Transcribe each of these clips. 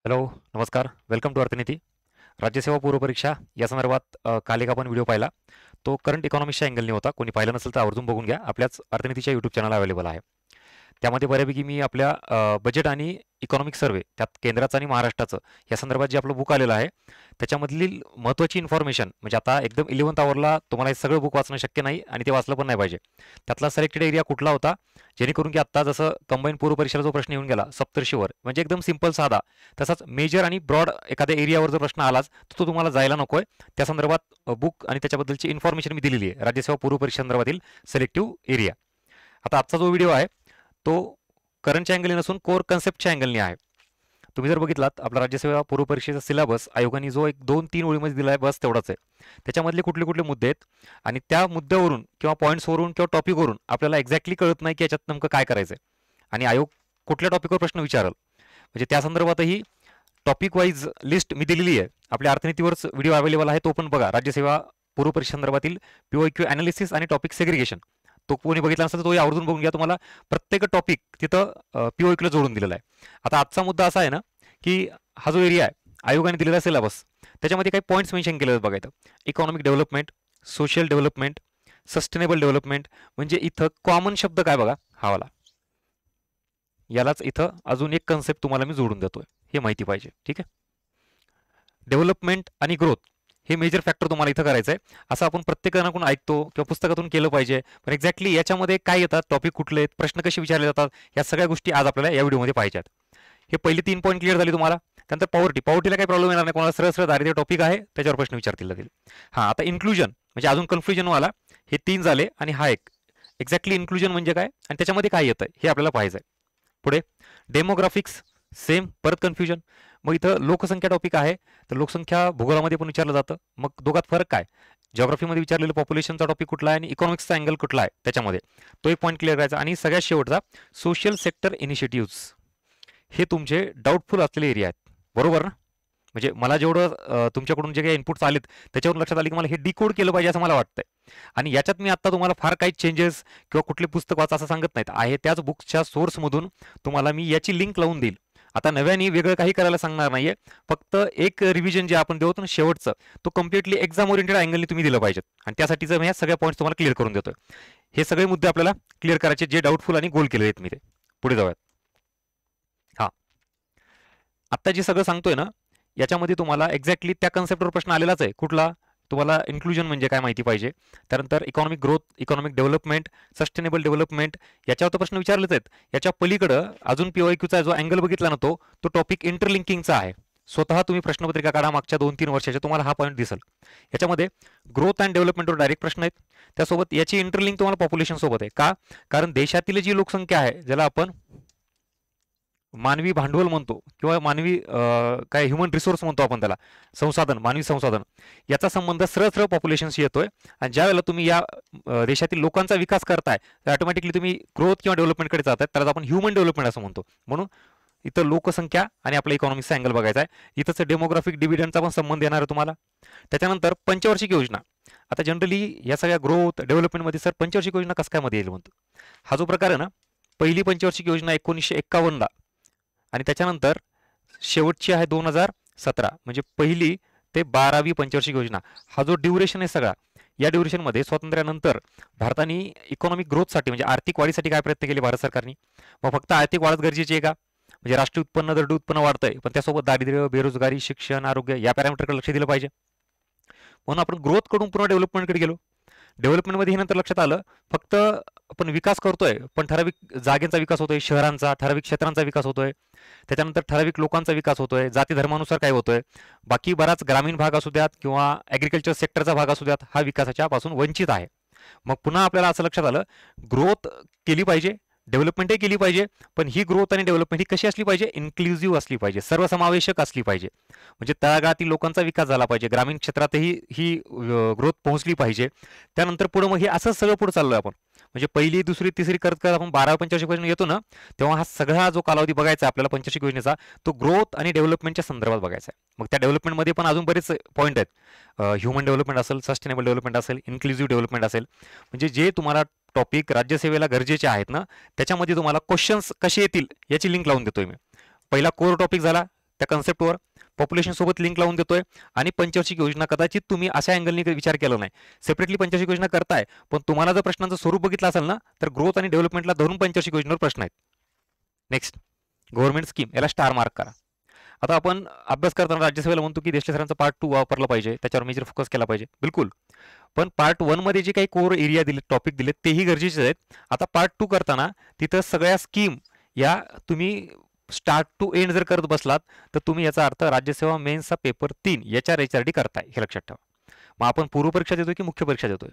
Hello, नमस्कार. Welcome to अर्थनीती. राज्यसेवा पूर्व परीक्षा या संदर्भात काल एक आपण व्हिडिओ पाहिला. तो करंट इकॉनॉमिक्सच्या अँगलने होता. कोणी पाहिलं नसेल तर आवर्जून बघून घ्या. आपल्याच अर्थनीतीच्या यूट्यूब चॅनल अवेलेबल आहे. त्यामध्ये बऱ्यापैकी मी आपल्या बजेट आणि इकॉनॉमिक सर्व्हे त्यात केंद्राचं आणि महाराष्ट्राचं या संदर्भात जे आपलं बुक आलेलं आहे त्याच्यामधली महत्त्वाची इन्फॉर्मेशन म्हणजे आता एकदम 11th आवरला तुम्हाला हे सगळं बुक वाचणं शक्य नाही आणि ते वाचलं पण नाही पाहिजे. त्यातला सिलेक्टेड एरिया कुठला होता जेणेकरून की आत्ता जसं कंबाईन पूर्व परीक्षेला जो प्रश्न येऊन गेला सप्तर्षीवर म्हणजे एकदम सिंपल साधा, तसाच मेजर आणि ब्रॉड एखाद्या एरियावर जर प्रश्न आलाच तर तो तुम्हाला जायला नकोय. त्या संदर्भात बुक आणि त्याच्याबद्दलची इन्फॉर्मेशन मी दिलेली आहे राज्यसेवा पूर्व परीक्षा संदर्भातील सिलेक्टिव्ह एरिया. आता आजचा जो व्हिडिओ आहे तो करंटच्या अँगलने नसून कोर कन्सेप्टच्या अँगलने आहे. तुम्ही जर बघितलात आपला राज्यसेवा पूर्व परीक्षेचा सिलेबस आयोगाने जो एक 2-3 ओळीमध्ये दिला आहे बस तेवढाच आहे. त्याच्यामधले कुठले कुठले मुद्दे आहेत आणि त्या मुद्द्यावरून किंवा पॉईंट्सवरून किंवा टॉपिकवरून आपल्याला एक्झॅक्टली कळत नाही की याच्यात नेमकं काय करायचं आहे आणि आयोग कुठल्या टॉपिकवर प्रश्न विचारेल म्हणजे त्या संदर्भातही टॉपिक वाईज लिस्ट मी दिलेली आहे. आपल्या अर्थनीतीवरच व्हिडिओ अवेलेबल आहे, तो पण बघा. राज्यसेवा पूर्व परीक्षा संदर्भातील पीओक्यू अनालिसिस आणि टॉपिक सेग्रिगेशन तो कोणी बघितला नसेल तर तोही आवर्जून बघून घ्या. तुम्हाला प्रत्येक टॉपिक तिथं पीओक्यूला जोडून दिलेला आहे. आता आजचा मुद्दा असा आहे ना की हा जो एरिया आहे आयोगाने दिलेला सिलेबस त्याच्यामध्ये काही पॉईंट्स मेन्शन केले आहेत बघा. इथं economic development, social development, sustainable development म्हणजे इथं कॉमन शब्द काय बघा हा वाला. यालाच इथं अजून एक कन्सेप्ट तुम्हाला मी जोडून देतोय, हे माहिती पाहिजे. ठीक आहे. डेव्हलपमेंट आणि ग्रोथ हे मेजर फॅक्टर तुम्हाला इथं करायचं आहे. असं आपण प्रत्येकाकडून ऐकतो किंवा पुस्तकातून केलं पाहिजे, पण एक्झॅक्टली याच्यामध्ये काय येतात, टॉपिक कुठले आहेत, प्रश्न कसे विचारले जातात, या सगळ्या गोष्टी आज आपल्याला या व्हिडिओमध्ये पाहिजेत. हे पहिली 3 पॉईंट क्लिअर झाली तुम्हाला. त्यानंतर पॉवर्टीला काही प्रॉब्लेम येणार नाही, कोणाला सरळ सरळ दारिद्र्य टॉपिक आहे त्याच्यावर प्रश्न विचारतील जातील. हां, आता इन्क्लुजन म्हणजे अजून कन्फ्युजनवाला हे 3 झाले आणि हा एक एक्झॅक्टली इन्क्लुजन म्हणजे काय आणि त्याच्यामध्ये काय येतं हे आपल्याला पाहिजे. पुढे डेमोग्राफिक्स सेम, परत कन्फ्युजन. मग इथं लोकसंख्या टॉपिक आहे तर लोकसंख्या भूगोलामध्ये पण विचारलं जातं. मग दोघात फरक काय, जिओग्राफीमध्ये विचारलेलं पॉप्युलेशनचा टॉपिक कुठला आहे आणि इकॉनॉमिक्सचा अँगल कुठला आहे त्याच्यामध्ये तो एक पॉईंट क्लिअर करायचा. आणि सगळ्यात शेवटचा सोशल सेक्टर इनिशिएटिव्स हे तुमचे डाऊटफुल असलेले एरिया आहेत, बरोबर ना. म्हणजे मला जेवढं तुमच्याकडून जे काही इनपुट्स आलेत त्याच्यावरून लक्षात आले की मला हे डिकोड केलं पाहिजे असं मला वाटतंय. आणि याच्यात मी आत्ता तुम्हाला फार काही चेंजेस किंवा कुठले पुस्तक वाचा असं सांगत नाहीत, आहे त्याच बुक्सच्या सोर्समधून तुम्हाला मी याची लिंक लावून देईल. आता नव्याने वेगळं काही करायला सांगणार नाहीये, फक्त एक रिव्हिजन जे आपण देतो ना शेवटचं, तो कम्प्लिटली एक्झाम ओरिएंटेड अँगलने तुम्ही दिलं पाहिजेत आणि त्यासाठीच मी ह्या सगळ्या पॉईंट्स तुम्हाला क्लिअर करून देतोय. हे सगळे मुद्दे आपल्याला क्लिअर करायचे जे डाऊटफुल आणि गोल केले आहेत मी ते. पुढे जाऊयात. हां, आत्ता जे सगळं सांगतोय ना याच्यामध्ये तुम्हाला एक्झॅक्टली त्या कन्सेप्टवर प्रश्न आलेलाच आहे. कुठला, तुम्हाला इन्क्लुजन म्हणजे काय माहिती पाहिजे. त्यानंतर economic growth, economic development, sustainable development याच्यावर तर प्रश्न विचारलेच आहेत. याच्या पलीकडं अजून पीओक्यूचा जो अँगल बघितला ना तो टॉपिक इंटरलिंकिंगचा आहे. स्वतः तुम्ही प्रश्नपत्रिका काढा मागच्या 2-3 वर्षाच्या, तुम्हाला हा पॉईंट दिसेल. याच्यामध्ये ग्रोथ अँड डेव्हलपमेंटवर डायरेक्ट प्रश्न आहेत. त्यासोबत याची इंटरलिंक तुम्हाला पॉप्युलेशन सोबत आहे का, कारण देशातील जी लोकसंख्या आहे ज्याला आपण मानवी भांडवल म्हणतो किंवा मानवी काय ह्युमन रिसोर्स म्हणतो आपण त्याला, संसाधन, मानवी संसाधन, याचा संबंध सरळ सरळ पॉप्युलेशनशी येतोय. आणि ज्या वेळेला तुम्ही या देशातील लोकांचा विकास करताय तर ऑटोमॅटिकली तुम्ही ग्रोथ किंवा डेव्हलपमेंटकडे जाताय, त्याला आपण ह्युमन डेव्हलपमेंट असं म्हणतो. म्हणून इथं लोकसंख्या आणि आपला इकॉनॉमिक्सचा अँगल बघायचा आहे. इथंच डेमोग्राफिक डिव्हिडंडचा पण संबंध येणार आहे तुम्हाला. त्याच्यानंतर पंचवार्षिक योजना. आता जनरली या सगळ्या ग्रोथ डेव्हलपमेंटमध्ये सर पंचवार्षिक योजना कसं काय मध्ये येईल म्हणतो. हा जो प्रकार आहे ना, पहिली पंचवार्षिक योजना 1951ला आणि त्याच्यानंतर शेवटची आहे 2017, म्हणजे पहिली ते 12वी पंचवार्षिक योजना. हा जो ड्युरेशन आहे सगळा, या ड्युरेशनमध्ये स्वातंत्र्यानंतर भारताने इकॉनॉमिक ग्रोथसाठी म्हणजे आर्थिक वाढीसाठी काय प्रयत्न केले भारत सरकारने. मग फक्त आर्थिक वाढच गरजेची आहे का, म्हणजे राष्ट्रीय उत्पन्न, दरडोई उत्पन्न वाढतंय पण त्यासोबत दारिद्र्य, बेरोजगारी, शिक्षण, आरोग्य या पॅरामीटरकडे लक्ष दिलं पाहिजे. म्हणून आपण ग्रोथकडून पुन्हा डेव्हलपमेंटकडे गेलो. डेव्हलपमेंटमध्ये हे नंतर लक्षात आलं फक्त आपण विकास करतोय पण ठराविक जागेचा विकास होतोय, शहरांचा ठराविक क्षेत्रांचा विकास होतोय, त्याच्यानंतर ठराविक लोकांचा विकास होतोय, जाती धर्मानुसार काय होतोय, बाकी बराच ग्रामीण भाग असू द्यात किंवा ॲग्रिकल्चर सेक्टरचा भाग असू द्यात हा विकासाच्या पासून वंचित आहे. मग पुन्हा आपल्याला असं लक्षात आलं ग्रोथ केली पाहिजे, डेव्हलपमेंटही केली पाहिजे, पण ही ग्रोथ आणि डेव्हलपमेंट ही कशी असली पाहिजे, इन्क्लुझिव्ह असली पाहिजे, सर्वसमावेशक असली पाहिजे. म्हणजे तळागाळातील लोकांचा विकास झाला पाहिजे, ग्रामीण क्षेत्रातही ही ग्रोथ पोहोचली पाहिजे. त्यानंतर पुढे मग हे असंच सगळं पुढे चाललोय आपण. म्हणजे पहिली, दुसरी, तिसरी करत करत आपण 12 पंचवार्षिक योजना येतो ना, तेव्हा हा सगळा जो कालावधी बघायचा आपल्याला पंचवार्षिक योजनेचा, तो ग्रोथ आणि डेव्हलपमेंटच्या संदर्भात बघायचा आहे. मग त्या डेव्हलपमेंटमध्ये पण अजून बरेच पॉईंट आहेत. ह्युमन डेव्हलपमेंट असेल, सस्टेनेबल डेव्हलपमेंट असेल, इन्क्लुझिव्ह डेव्हलपमेंट असेल, म्हणजे जे तुम्हाला टॉपिक राज्यसेवेला गरजेचे आहेत ना त्याच्यामध्ये तुम्हाला क्वेश्चन्स कसे येतील याची लिंक लावून देतोय मी. पहिला कोर टॉपिक झाला त्या कन्सेप्टवर पॉप्युलेशन सोबत लिंक लावून देतोय आणि पंचवार्षिक योजना कदाचित तुम्ही अशा अँगलनी विचार केला नाही, सेपरेटली पंचवार्षिक योजना करताय, पण तुम्हाला जर प्रश्नांचं स्वरूप बघितलं असेल ना तर ग्रोथ आणि डेव्हलपमेंटला धरून पंचवार्षिक योजनेवर प्रश्न आहेत. नेक्स्ट, गव्हर्नमेंट स्कीम, याला स्टार मार्क करा. आता आपण अभ्यास करताना राज्यसभेला म्हणतो की देशले सरांचा पार्ट 2 वापरला पाहिजे, त्याच्यावर मेजर फोकस केला पाहिजे, बिलकुल. पण पार्ट 1 मध्ये जे काही कोर एरिया दिले, टॉपिक दिले, तेही गरजेचे आहेत. आता पार्ट 2 करताना तिथं सगळ्या स्कीम या तुम्ही स्टार्ट टू एंड जर करत बसलात तर तुम्ही याचा अर्थ राज्यसेवा मेन्सचा पेपर 3 याच्या HRD करताय, हे लक्षात ठेवा. मग आपण पूर्व परीक्षा देतोय की मुख्य परीक्षा देतोय?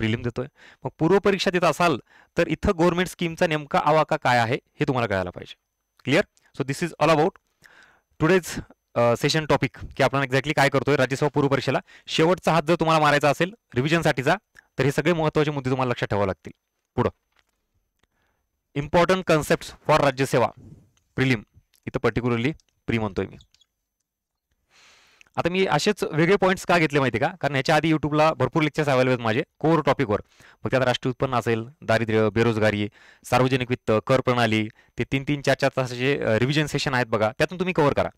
प्रिलिम देतोय. मग पूर्व परीक्षा देत असाल तर इथं गव्हर्नमेंट स्कीमचा नेमका आवाका काय आहे हे तुम्हाला कळायला पाहिजे. Clear? So this is all about today's session topic, की आपण एक्झॅक्टली काय करतोय राज्यसेवा पूर्व परीक्षेला. शेवटचा हात जर तुम्हाला मारायचा असेल रिव्हिजनसाठीचा तर हे सगळे महत्त्वाचे मुद्दे तुम्हाला लक्षात ठेवावे लागतील. पुढं इम्पॉर्टंट कन्सेप्ट फॉर राज्यसेवा प्रिलिम, इथं पर्टिक्युलरली प्री म्हणतोय मी. आता मी असेच वेगळे पॉईंट्स का घेतले माहिती का, कारण याच्या आधी युट्यूबला भरपूर लेक्चर्स अवेलेबल आहेत माझे कोर टॉपिकवर. मग त्यात राष्ट्रीय उत्पन्न असेल, दारिद्र्य, बेरोजगारी, सार्वजनिक वित्त, कर प्रणाली, ते 3-3, 4-4 तासाचे रिव्हिजन सेशन आहेत बघा, त्यातून तुम्ही कव्हर करा.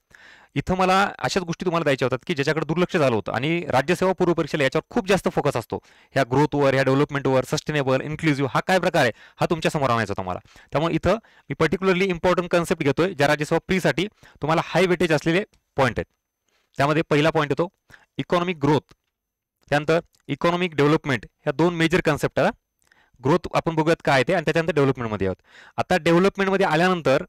इथं मला अशाच गोष्टी तुम्हाला द्यायच्या होतात की ज्याच्याकडे दुर्लक्ष झालं होतं, आणि राज्यसेवा पूर्व परीक्षेला याच्यावर खूप जास्त फोकस असतो, ह्या ग्रोथवर, ह्या डेव्हलपमेंटवर, सस्टेनेबल, इन्क्लुझिव्ह हा काय प्रकार आहे हा तुमच्या समोर आणायचा होता मला. त्यामुळे इथं मी पर्टिक्युलरली इम्पॉर्टंट कन्सेप्ट घेतोय ज्या राज्यसेवा प्रीसाठी तुम्हाला हाय वेटेज असलेले पॉईंट आहेत. त्यामध्ये पहिला पॉईंट येतो इकॉनॉमिक ग्रोथ, त्यानंतर इकॉनॉमिक डेव्हलपमेंट, ह्या दोन मेजर कन्सेप्ट आहेत. ग्रोथ आपण बघूयात काय आहे ते, आणि त्याच्यानंतर डेव्हलपमेंटमध्ये आहोत. आता डेव्हलपमेंटमध्ये आल्यानंतर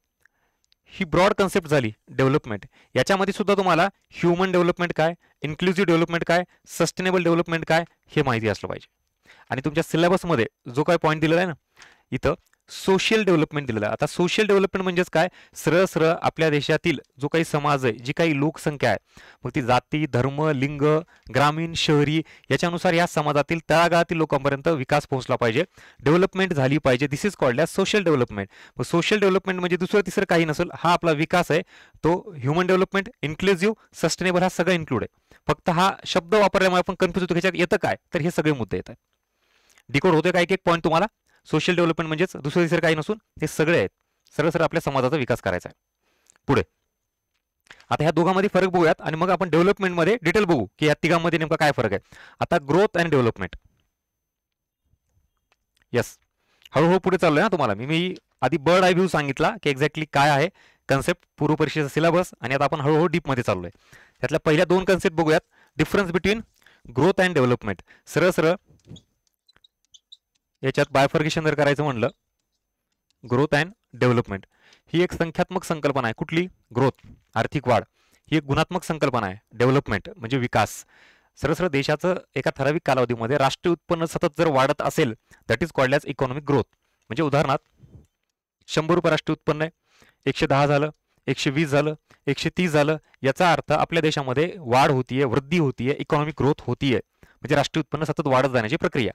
ही ब्रॉड कन्सेप्ट झाली डेव्हलपमेंट. याच्यामध्ये सुद्धा तुम्हाला ह्युमन डेव्हलपमेंट काय, इन्क्लुझिव्ह डेव्हलपमेंट काय, सस्टेनेबल डेव्हलपमेंट काय हे माहिती असलं पाहिजे. आणि तुमच्या सिलेबसमध्ये जो काय पॉईंट दिलेला आहे ना, इथं सोशल डेव्हलपमेंट दिलेलं आहे. आता सोशल डेव्हलपमेंट म्हणजेच काय, सरळ सरळ आपल्या देशातील जो काही समाज आहे, जी काही लोकसंख्या आहे, मग ती जाती, धर्म, लिंग, ग्रामीण, शहरी याच्यानुसार या समाजातील तळागाळातील लोकांपर्यंत विकास पोहोचला पाहिजे, डेव्हलपमेंट झाली पाहिजे. This is called as social development. मग सोशल डेव्हलपमेंट म्हणजे दुसरं तिसरं काही नसेल, हा आपला विकास आहे. तो ह्युमन डेव्हलपमेंट, इन्क्लुझिव्ह, सस्टेनेबल हा सगळं इन्क्लूड आहे. फक्त हा शब्द वापरल्यामुळे आपण कन्फ्युज होतो, ह्याच्यात येतं काय, तर हे सगळे मुद्दे येतात. डिकोड होते काय एक एक पॉईंट तुम्हाला. सोशल डेव्हलपमेंट म्हणजेच दुसरं तिसरं काही नसून हे सगळे आहेत, सरळ सरळ आपल्या समाजाचा विकास करायचा आहे. पुढे आता ह्या दोघांमध्ये फरक बघूयात आणि मग आपण डेव्हलपमेंटमध्ये डिटेल बघू की या तिघांमध्ये नेमका काय फरक आहे. आता ग्रोथ अँड डेव्हलपमेंट, येस, हळूहळू पुढे चाललोय ना. तुम्हाला मी आधी बर्ड आय व्ह्यू सांगितला की एक्झॅक्टली काय आहे कन्सेप्ट, पूर्व परीक्षेचा सिलेबस, आणि आता आपण हळूहळू डीपमध्ये चाललोय. त्यातल्या पहिल्या दोन कन्सेप्ट बघूयात. Difference between growth and development. सरळ सरळ याच्यात बायफर्गेशन जर करायचं म्हणलं, ग्रोथ अँड डेव्हलपमेंट ही एक संख्यात्मक संकल्पना आहे. कुठली? ग्रोथ, आर्थिक वाढ. ही एक गुणात्मक संकल्पना आहे, डेव्हलपमेंट म्हणजे विकास. सरळ सरळ देशाचं एका ठराविक कालावधीमध्ये राष्ट्रीय उत्पन्न सतत जर वाढत असेल, that is called as economic growth. म्हणजे उदाहरणार्थ 100 रुपये राष्ट्रीय उत्पन्न आहे, 110 झालं, 120 झालं, 130 झालं, याचा अर्थ आपल्या देशामध्ये वाढ होतीये, वृद्धी होतीये, इकॉनॉमिक ग्रोथ होतीये. म्हणजे राष्ट्रीय उत्पन्न सतत वाढत जाण्याची प्रक्रिया.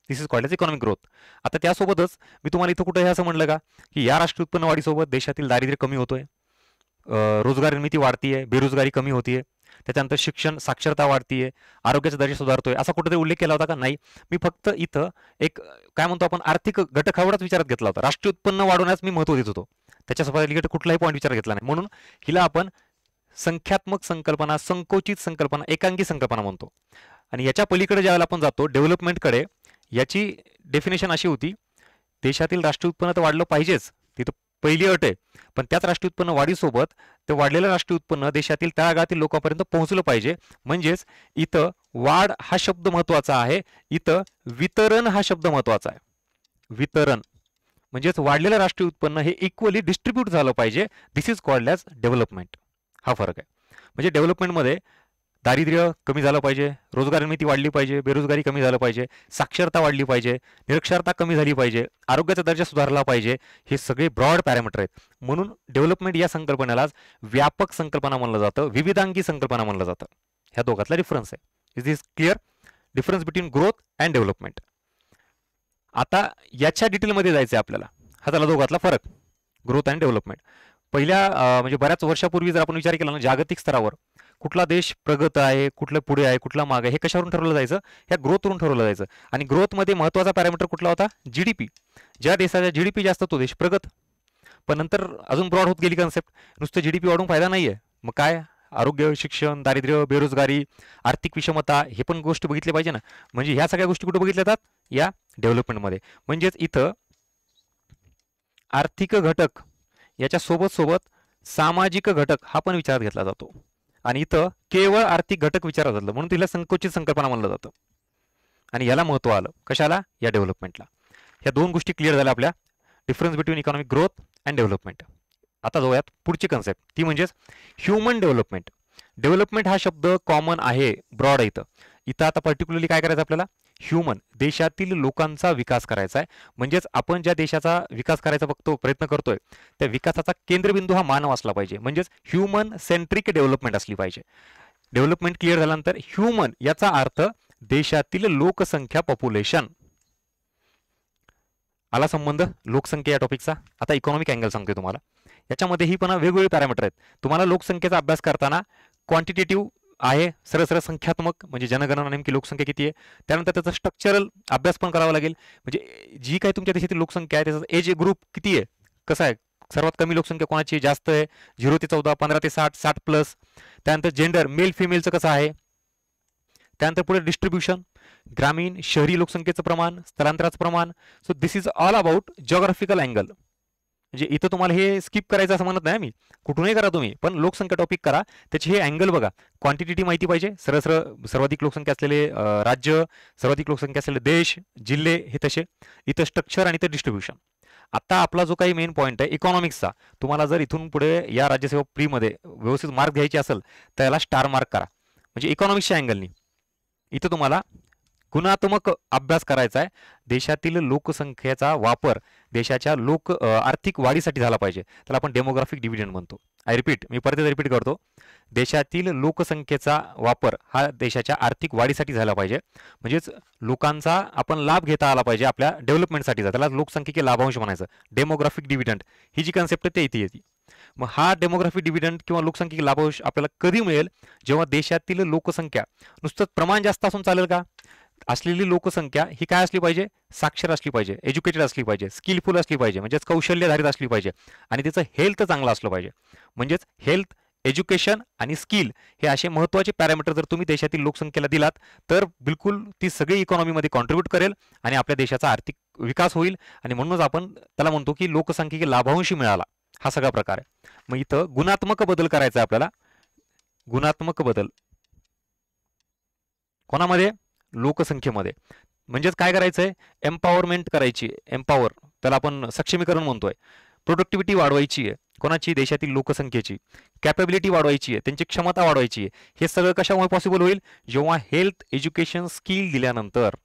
This is called as economic growth. आता त्यासोबतच मी तुम्हाला इथं कुठे असं म्हणलं का की या राष्ट्रीय उत्पन्न वाढीसोबत देशातील दारिद्र्य कमी होतोय, रोजगार निर्मिती वाढतीये, बेरोजगारी कमी होतीये, त्याच्यानंतर शिक्षण साक्षरता वाढतीये, आरोग्याचा दर्जा सुधारतोय, असा कुठेतरी उल्लेख केला होता का? नाही. मी फक्त इथं एक काय म्हणतो आपण आर्थिक घटक एवढाच विचारात घेतला होता. राष्ट्रीय उत्पन्न वाढवण्यास मी महत्त्व देत होतो, त्याच्यासोबत रिलेटेड कुठलाही पॉईंट विचारात घेतला नाही. म्हणून हिला आपण संख्यात्मक संकल्पना, संकोचित संकल्पना, एकांगी संकल्पना म्हणतो. आणि याच्या पलीकडे ज्यावेळेला आपण जातो डेव्हलपमेंटकडे, याची डेफिनेशन अशी होती, देशातील राष्ट्रीय उत्पन्न तर वाढलं पाहिजेच, तिथं पहिली अट आहे, पण त्याच राष्ट्रीय उत्पन्न वाढीसोबत ते वाढलेलं राष्ट्रीय उत्पन्न देशातील तळागाळातील लोकांपर्यंत पोहोचलं पाहिजे. म्हणजेच इथं वाढ हा शब्द महत्त्वाचा आहे, इथं वितरण हा शब्द महत्त्वाचा आहे. वितरण म्हणजेच वाढलेलं राष्ट्रीय उत्पन्न हे इक्वली डिस्ट्रीब्यूट झालं पाहिजे. This is called as development. हा फरक आहे. म्हणजे डेव्हलपमेंटमध्ये दारिद्र्य कमी झालं पाहिजे, रोजगार निर्मिती वाढली पाहिजे, बेरोजगारी कमी झालं पाहिजे, साक्षरता वाढली पाहिजे, निरक्षरता कमी झाली पाहिजे, आरोग्याचा दर्जा सुधारला पाहिजे. हे सगळे ब्रॉड पॅरामीटर आहेत. म्हणून डेव्हलपमेंट या संकल्पनेलाच व्यापक संकल्पना म्हणलं जातं, विविधांगी संकल्पना म्हणलं जातं. ह्या दोघातला डिफरन्स आहे. Is this clear? Difference between growth and development. आता याच्या डिटेलमध्ये जायचं आहे आपल्याला. हा झाला दोघातला फरक, ग्रोथ अँड डेव्हलपमेंट. पहिल्या म्हणजे बऱ्याच वर्षापूर्वी जर आपण विचार केला ना, जागतिक स्तरावर कुठला देश प्रगत आहे, कुठलं पुढे आहे, कुठला मागे आहे, हे कशावरून ठरवलं जायचं? ह्या ग्रोथवरून ठरवलं जायचं. आणि ग्रोथमध्ये महत्त्वाचा पॅरामीटर कुठला होता? जीडीपी. ज्या देशाचा जीडीपी जास्त तो देश प्रगत. पण नंतर अजून ब्रॉड होत गेली कन्सेप्ट. नुसतं जीडीपी वाढून फायदा नाहीये, मग काय, आरोग्य, शिक्षण, दारिद्र्य, बेरोजगारी, आर्थिक विषमता, हे पण गोष्टी बघितल्या पाहिजे ना. म्हणजे ह्या सगळ्या गोष्टी कुठे बघितल्या जातात, या डेव्हलपमेंटमध्ये. म्हणजेच इथं आर्थिक घटक याच्या सोबत सोबत सामाजिक घटक हा पण विचारात घेतला जातो. आणि इथं केवळ आर्थिक घटक विचारात घेतलं म्हणून तिला संकुचित संकल्पना म्हणलं जातं. आणि याला महत्त्व आलं कशाला, या डेव्हलपमेंटला. ह्या दोन गोष्टी क्लिअर झाल्या आपल्या, difference between economic growth and development. आता जाऊयात पुढची कन्सेप्ट, ती म्हणजेच ह्युमन डेव्हलपमेंट. डेव्हलपमेंट हा शब्द कॉमन आहे, ब्रॉड आहे. इथं इथं आता पर्टिक्युलरली काय करायचं आपल्याला, ह्युमन, देशातील लोकांचा विकास करायचा आहे. म्हणजेच आपण ज्या देशाचा विकास करायचा बघतो, प्रयत्न करतोय, त्या विकासाचा केंद्रबिंदू हा मानव असला पाहिजे. म्हणजेच ह्युमन सेंट्रिक डेव्हलपमेंट असली पाहिजे. डेव्हलपमेंट क्लिअर झाल्यानंतर ह्युमन याचा अर्थ देशातील लोकसंख्या, पॉप्युलेशन. आला संबंध लोकसंख्या या टॉपिकचा. आता इकॉनॉमिक अँगल सांगतोय तुम्हाला. याच्यामध्येही पण वेगवेगळे पॅरामीटर आहेत. तुम्हाला लोकसंख्येचा अभ्यास करताना क्वांटिटेटिव्ह आहे, सरळ सरळ संख्यात्मक, म्हणजे जनगणना नेमकी लोकसंख्या किती आहे. त्यानंतर त्याचा स्ट्रक्चरल अभ्यास पण करावा लागेल, म्हणजे जी काही तुमच्या देशातील लोकसंख्या आहे त्याचा एज ग्रुप किती आहे, कसं आहे, सर्वात कमी लोकसंख्या कोणाची जास्त आहे, 0 ते 14, 15 ते 60, 60 प्लस. त्यानंतर जेंडर, मेल फिमेलचं कसं आहे. त्यानंतर पुढे डिस्ट्रीब्युशन, ग्रामीण शहरी लोकसंख्येचं प्रमाण, स्थलांतराचं प्रमाण. So this is all about geographical angle. म्हणजे इथं तुम्हाला हे स्किप करायचं असं म्हणत नाही मी, कुठूनही करा तुम्ही, पण लोकसंख्या टॉपिक करा, त्याची हे अँगल बघा. क्वांटिटी माहिती पाहिजे, सरळ सरळ सर्वाधिक लोकसंख्या असलेले राज्य, सर्वाधिक लोकसंख्या असलेले देश, जिल्हे, हे तसे. इथं स्ट्रक्चर आणि इथं डिस्ट्रीब्युशन. आता आपला जो काही मेन पॉईंट आहे इकॉनॉमिक्सचा, तुम्हाला जर इथून पुढे या राज्यसेवा प्रीमध्ये व्यवस्थित मार्क घ्यायचे असेल तर याला स्टार मार्क करा. म्हणजे इकॉनॉमिक्सच्या अँगलनी इथं तुम्हाला गुणात्मक अभ्यास करायचा आहे. देशातील लोकसंख्येचा वापर देशाच्या आर्थिक वाढीसाठी झाला पाहिजे, त्याला आपण डेमोग्राफिक डिव्हिडंड म्हणतो. आय रिपीट, मी परत रिपीट करतो, देशातील लोकसंख्येचा वापर हा देशाच्या आर्थिक वाढीसाठी झाला पाहिजे. म्हणजेच लोकांचा आपण लाभ घेता आला पाहिजे आपल्या डेव्हलपमेंटसाठीचा, त्याला लोकसंख्येचे लाभांश म्हणायचं. डेमोग्राफिक डिव्हिडंड ही जी कन्सेप्ट आहे ते इथे येते. मग हा डेमोग्राफिक डिव्हिडंड किंवा लोकसंख्येचे लाभांश आपल्याला कधी मिळेल, जेव्हा देशातील लोकसंख्या नुसतं प्रमाण जास्त असून चालेल का, असलेली लोकसंख्या ही काय असली पाहिजे, साक्षर असली पाहिजे, एज्युकेटेड असली पाहिजे, स्किलफुल असली पाहिजे, म्हणजेच कौशल्यधारित असली पाहिजे, आणि तिचं हेल्थ चांगलं असलं पाहिजे. म्हणजेच हेल्थ, एज्युकेशन आणि स्किल हे असे महत्त्वाचे पॅरामीटर जर तुम्ही देशातील लोकसंख्येला दिलात तर बिलकुल ती सगळी इकॉनॉमीमध्ये कॉन्ट्रीब्यूट करेल आणि आपल्या देशाचा आर्थिक विकास होईल. आणि म्हणूनच आपण त्याला म्हणतो की लोकसंख्येचे लाभांश मिळाला, हा सगळा प्रकार आहे. मग इथं गुणात्मक बदल करायचा आहे आपल्याला. गुणात्मक बदल कोणामध्ये, लोकसंख्येमध्ये. म्हणजेच काय करायचंय, एम्पॉवरमेंट करायची, एम्पॉवर त्याला आपण सक्षमीकरण म्हणतोय. प्रोडक्टिव्हिटी वाढवायची आहे कोणाची, देशातील लोकसंख्येची. कॅपेबिलिटी वाढवायची आहे, त्यांची क्षमता वाढवायची आहे. हे सगळं कशामुळे पॉसिबल होईल, जेव्हा हेल्थ, एज्युकेशन, स्किल दिल्यानंतर.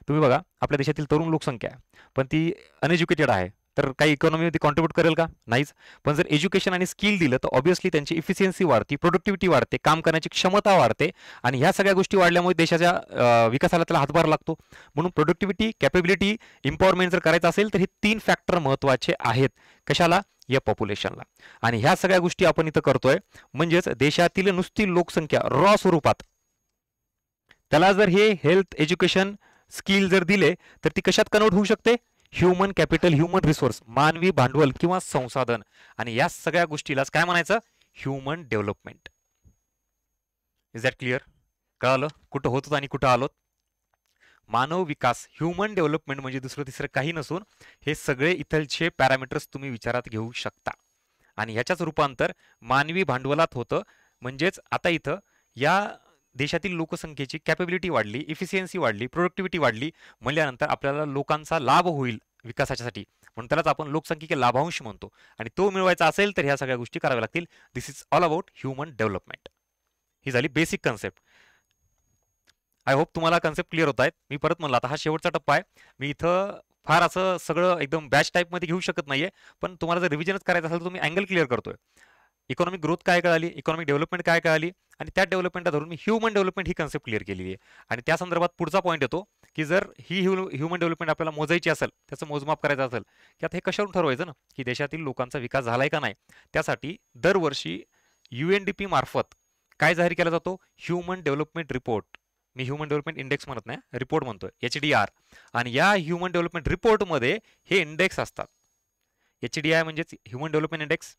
तुम्ही बघा आपल्या देशातील तरुण लोकसंख्या आहे पण ती अनएज्युकेटेड आहे, तर काही इकॉनॉमीमध्ये कॉन्ट्रीब्यूट करेल का, नाहीच. पण जर एज्युकेशन आणि स्किल दिलं तर ऑब्व्हियसली त्यांची इफिशियन्सी वाढते, प्रोडक्टिव्हिटी वाढते, काम करण्याची क्षमता वाढते. आणि ह्या सगळ्या गोष्टी वाढल्यामुळे देशाच्या विकासाला त्याला हातभार लागतो. म्हणून प्रोडक्टिव्हिटी, कॅपेबिलिटी, एम्पॉवरमेंट जर करायचं असेल तर हे 3 फॅक्टर महत्त्वाचे आहेत. कशाला, या पॉप्युलेशनला. आणि ह्या सगळ्या गोष्टी आपण इथं करतोय. म्हणजेच देशातील नुसती लोकसंख्या रॉ स्वरूपात, त्याला जर हे हेल्थ, एज्युकेशन, स्किल जर दिले तर ती कशात कन्वर्ट होऊ शकते, ह्युमन कॅपिटल, ह्युमन रिसोर्स, मानवी भांडवल किंवा संसाधन. आणि या सगळ्या गोष्टीलाच काय म्हणायचं, human development. Is that clear, कळालं कुठं होतं आणि कुठं आलोत. मानव विकास, ह्युमन डेव्हलपमेंट म्हणजे दुसरं तिसरं काही नसून हे सगळे इथलचे पॅरामीटर्स तुम्ही विचारात घेऊ शकता. आणि ह्याच्याच रूपांतर मानवी भांडवलात होतं. म्हणजेच आता इथं या देशातील लोकसंख्येची कॅपेबिलिटी वाढली, इफिशियन्सी वाढली, प्रोडक्टिव्हिटी वाढली म्हणल्यानंतर आपल्याला लोकांचा लाभ होईल विकासाच्यासाठी, म्हणून त्यालाच आपण लोकसंख्येचे लाभांश म्हणतो. आणि तो मिळवायचा असेल तर ह्या सगळ्या गोष्टी कराव्या लागतील. This is all about human development. ही झाली बेसिक कन्सेप्ट. आय होप तुम्हाला कन्सेप्ट क्लिअर होत आहेत. मी परत म्हणलं आता हा शेवटचा टप्पा आहे. मी इथं फार असं सगळं एकदम बॅच टाईपमध्ये घेऊ शकत नाहीये, पण तुम्हाला जर रिव्हिजनच करायचं असेल तर तुम्ही अँगल क्लिअर करतोय. इकॉनॉमिक ग्रोथ काय कळाली, इकॉनॉमिक डेव्हलपमेंट काय कळाली, आणि त्या डेव्हलपमेंटला धरून मी ह्युमन डेव्हलपमेंट ही कन्सेप्ट क्लिअर केलेली आहे. आणि त्या संदर्भात पुढचा पॉईंट येतो की जर ही ह्युमन डेव्हलपमेंट आपल्याला मोजायची असेल, त्याचं मोजमाप करायचं असेल, की आता हे कशावरून ठरवायचं ना की देशातील लोकांचा विकास झालाय का नाही. त्यासाठी दरवर्षी UNDP मार्फत काय जाहीर केला जातो, ह्युमन डेव्हलपमेंट रिपोर्ट. मी ह्युमन डेव्हलपमेंट इंडेक्स म्हणत नाही, रिपोर्ट म्हणतोय, HDR. आणि या ह्युमन डेव्हलपमेंट रिपोर्टमध्ये हे इंडेक्स असतात. HDI म्हणजेच ह्युमन डेव्हलपमेंट इंडेक्स,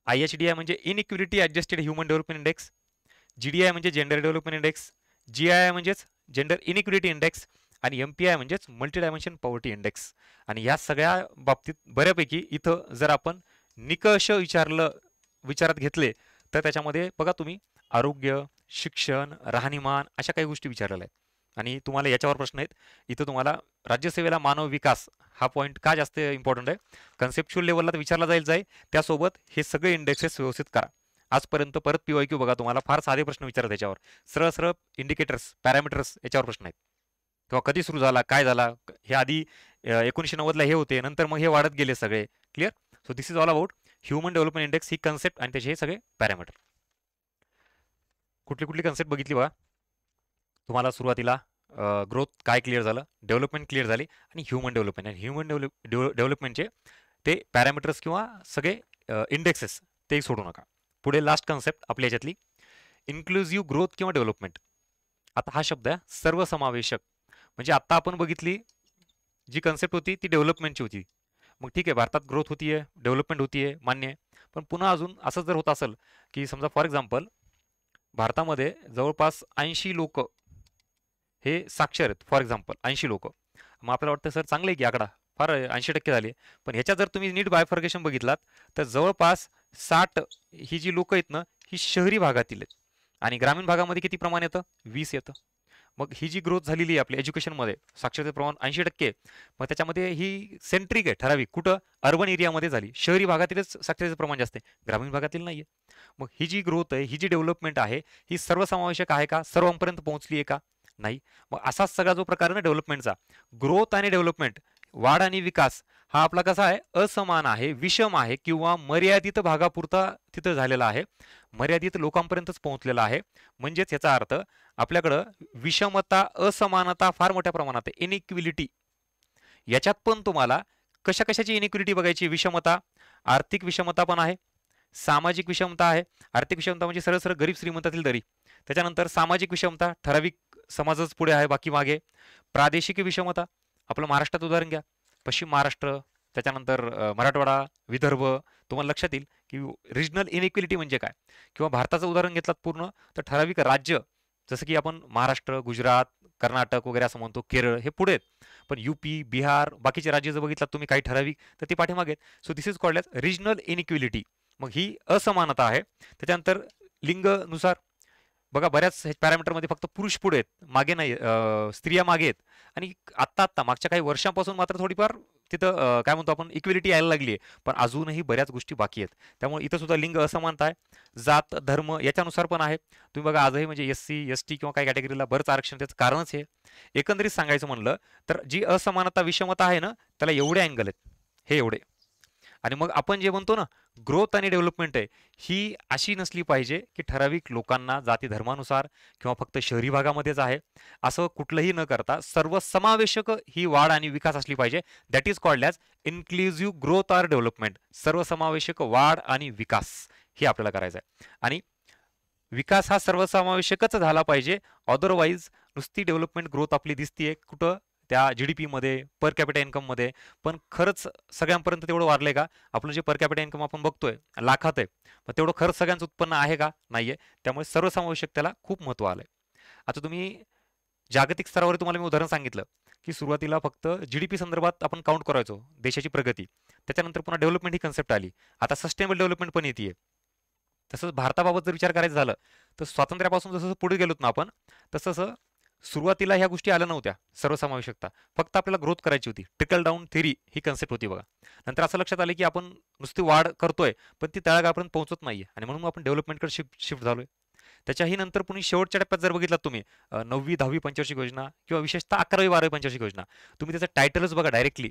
IHDI म्हणजे inequality adjusted human development index, GDI म्हणजे जेंडर डेव्हलपमेंट इंडेक्स, GII म्हणजेच जेंडर इनइक्विलिटी इंडेक्स आणि MPI म्हणजेच मल्टी डायमेन्शन पॉवर्टी इंडेक्स. आणि या सगळ्या बाबतीत बऱ्यापैकी इथं जर आपण निकष विचारात घेतले तर त्याच्यामध्ये बघा तुम्ही आरोग्य, शिक्षण, राहणीमान अशा काही गोष्टी विचारलेल्या आहेत. आणि तुम्हाला याच्यावर प्रश्न आहेत. इथं तुम्हाला राज्यसेवेला मानव विकास हा पॉईंट का जास्त इम्पॉर्टंट आहे, कन्सेप्च्युअल लेवलला तर विचारला जाईल त्यासोबत हे सगळे इंडेक्सेस व्यवस्थित करा. आजपर्यंत परत PYQ बघा, तुम्हाला फार साधे प्रश्न विचारत याच्यावर, सरळ सरळ इंडिकेटर्स, पॅरामीटर्स याच्यावर प्रश्न आहेत. किंवा कधी सुरू झाला, काय झाला, हे आधी 1990ला हे होते, नंतर मग हे वाढत गेले सगळे. Clear? So this is all about human development index, he concept आणि त्याचे हे सगळे पॅरामीटर. कुठली कुठली कन्सेप्ट बघितली बघा. तुम्हाला सुरुवातीला ग्रोथ काय क्लिअर झालं, डेव्हलपमेंट क्लिअर झाली आणि ह्युमन डेव्हलपमेंट. आणि ह्युमन डेव्हलपमेंटचे ते पॅरामीटर्स किंवा सगळे इंडेक्सेस ते सोडू नका. पुढे लास्ट कन्सेप्ट आपल्या याच्यातली इन्क्लुझिव्ह ग्रोथ किंवा डेव्हलपमेंट. आता हा शब्द आहे सर्वसमावेशक. म्हणजे आता आपण बघितली जी कन्सेप्ट होती ती डेव्हलपमेंटची होती. मग ठीक आहे, भारतात ग्रोथ होतीये, डेव्हलपमेंट होतीये, मान्य आहे. पण पुन्हा अजून असं जर होत असेल की समजा फॉर एक्झाम्पल भारतामध्ये जवळपास 80 लोक हे साक्षर आहेत, फॉर एक्झाम्पल 80 लोक. मग आपल्याला वाटतं सर चांगलं आहे की आकडा फार 80% झाले. पण ह्याच्यात जर तुम्ही नीट बायफर्गेशन बघितलात तर जवळपास 60 ही जी लोक आहेत ना, ही शहरी भागातील आहेत. आणि ग्रामीण भागामध्ये किती प्रमाण येतं? 20 येतं. मग ही जी ग्रोथ झालेली आहे आपल्या एज्युकेशनमध्ये, साक्षरते प्रमाण 80%, मग त्याच्यामध्ये ही सेंट्रिक आहे, ठराविक. कुठं? अर्बन एरियामध्ये झाली. शहरी भागातीलच साक्षरतेचं प्रमाण जास्त आहे, ग्रामीण भागातील नाही आहे. मग ही जी ग्रोथ आहे, ही जी डेव्हलपमेंट आहे, ही सर्वसमावेशक आहे का? सर्वांपर्यंत पोहोचली आहे का? नाही. मग असाच सगळा जो प्रकार आहे ना डेव्हलपमेंटचा, ग्रोथ आणि डेव्हलपमेंट, वाढ आणि विकास, हा आपला कसा आहे? असमान आहे, विषम आहे किंवा मर्यादित भागापुरता तिथं झालेला आहे, मर्यादित लोकांपर्यंतच पोहोचलेला आहे. म्हणजेच याचा अर्थ आपल्याकडं विषमता, असमानता फार मोठ्या प्रमाणात आहे, इनइक्विलिटी. याच्यात पण तुम्हाला कशा कशाची इनइक्विलिटी बघायची? विषमता, आर्थिक विषमता पण आहे, सामाजिक विषमता आहे. आर्थिक विषमता म्हणजे सरळ सरळ गरीब श्रीमंतातील दरी. त्याच्यानंतर सामाजिक विषमता, ठराविक समाजच पुढे आहे, बाकी मागे. प्रादेशिक विषमता, आपलं महाराष्ट्रात उदाहरण घ्या, पश्चिम महाराष्ट्र, त्याच्यानंतर मराठवाडा, विदर्भ. तुम्हाला लक्षात येईल की रिजनल इनइक्विलिटी म्हणजे काय. किंवा भारताचं उदाहरण घेतलात पूर्ण तर ठराविक राज्य, जसं की आपण महाराष्ट्र, गुजरात, कर्नाटक वगैरे असं म्हणतो, केरळ हे पुढे आहेत. पण UP, बिहार, बाकीचे राज्य जर बघितलात तुम्ही काही ठराविक, तर ते पाठीमागे आहेत. So this is called as regional inequality. मग ही असमानता आहे. त्याच्यानंतर लिंगनुसार बघा, बऱ्याच पॅरामीटरमध्ये फक्त पुरुष पुढे आहेत, मागे नाही, स्त्रिया मागे आहेत. आणि आत्ता मागच्या काही वर्षांपासून मात्र थोडीफार तिथं काय म्हणतो आपण, इक्विलिटी यायला लागली आहे. पण अजूनही बऱ्याच गोष्टी बाकी आहेत. त्यामुळे इथं सुद्धा लिंग असमानता आहे. जात, धर्म याच्यानुसार पण आहे. तुम्ही बघा आजही म्हणजे SC, ST किंवा काही कॅटेगरीला बरंच आरक्षण, त्याचं कारणच हे. एकंदरीत सांगायचं म्हणलं तर जी असमानता, विषमता आहे ना, त्याला एवढे अँगल आहेत, हे एवढे. आणि मग आपण जे म्हणतो ना ग्रोथ आणि डेव्हलपमेंट आहे, ही अशी नसली पाहिजे की ठराविक लोकांना जाती धर्मानुसार किंवा फक्त शहरी भागामध्येच आहे असं कुठलंही न करता सर्वसमावेशक ही वाढ आणि विकास असली पाहिजे. That is called as inclusive growth or development. सर्वसमावेशक वाढ आणि विकास हे आपल्याला करायचं आहे. आणि विकास हा सर्वसमावेशकच झाला पाहिजे. अदरवाईज नुसती डेव्हलपमेंट ग्रोथ आपली दिसतीये कुठं? त्या GDP मध्ये, पर कॅपिटा इन्कममध्ये. पण खरंच सगळ्यांपर्यंत तेवढं वाढलंय का? आपलं जे पर कॅपिटा इन्कम आपण बघतोय लाखात आहे, मग तेवढं खरंच सगळ्यांचं उत्पन्न आहे का? नाहीये. त्यामुळे सर्वसमावेशकतेला खूप महत्त्व आलंय. आता तुम्ही जागतिक स्तरावर तुम्हाला मी उदाहरण सांगितलं की सुरुवातीला फक्त GDP संदर्भात आपण काउंट करायचो देशाची प्रगती, त्याच्यानंतर पुन्हा डेव्हलपमेंट ही कन्सेप्ट आली, आता सस्टेनेबल डेव्हलपमेंट पण येते. तसंच भारताबाबत जर विचार करायचा झालं तर स्वातंत्र्यापासून जसं पुढे गेलोत ना आपण, तसं सुरुवातीला ह्या गोष्टी आल्या नव्हत्या सर्वसमावेशकता. फक्त आपल्याला ग्रोथ करायची होती, ट्रिकल डाऊन थेरी ही कन्सेप्ट होती बघा. नंतर असं लक्षात आलं की आपण नुसती वाढ करतोय पण ती तळागाळापर्यंत पोहोचत नाहीये आणि म्हणून आपण डेव्हलपमेंटकडे शिफ्ट झालोय. त्याच्याही नंतर पुन्हा शेवटच्या टप्प्यात जर बघितलात तुम्ही 9वी 10वी पंचवार्षिक योजना किंवा विशेषतः 11वी 12वी पंचवार्षिक योजना, तुम्ही त्याचं टायटलच बघा डायरेक्टली